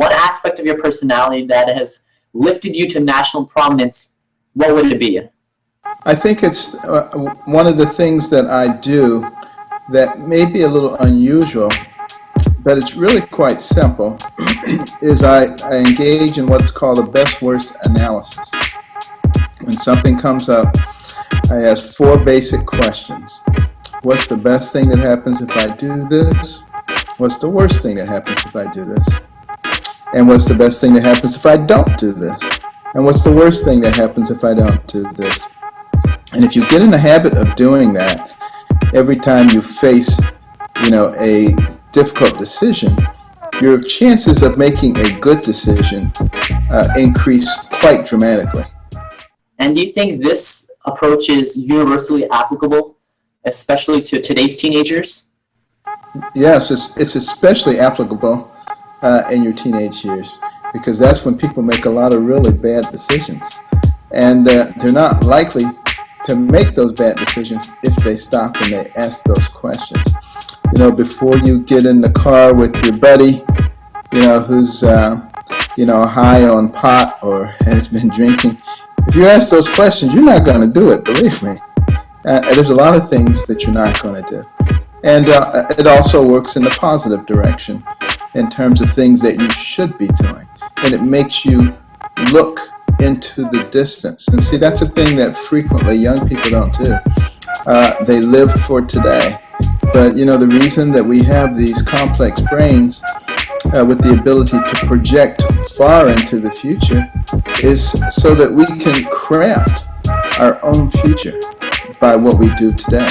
one aspect of your personality that has lifted you to national prominence, what would it be? I think it's one of the things that I do that may be a little unusual, but it's really quite simple, is I engage in what's called a best-worst analysis. When something comes up, I ask four basic questions. What's the best thing that happens if I do this? What's the worst thing that happens if I do this? And what's the best thing that happens if I don't do this? And what's the worst thing that happens if I don't do this? And if you get in the habit of doing that, every time you face, a difficult decision, your chances of making a good decision increase quite dramatically. And do you think this approach is universally applicable, especially to today's teenagers? Yes, it's especially applicable in your teenage years, because that's when people make a lot of really bad decisions. And they're not likely to make those bad decisions if they stop and they ask those questions. Before you get in the car with your buddy, who's, high on pot or has been drinking, if you ask those questions, you're not going to do it, believe me. There's a lot of things that you're not going to do. And it also works in the positive direction in terms of things that you should be doing. And it makes you look into the distance. And see, that's a thing that frequently young people don't do. They live for today. But, the reason that we have these complex brains with the ability to project far into the future is so that we can craft our own future by what we do today.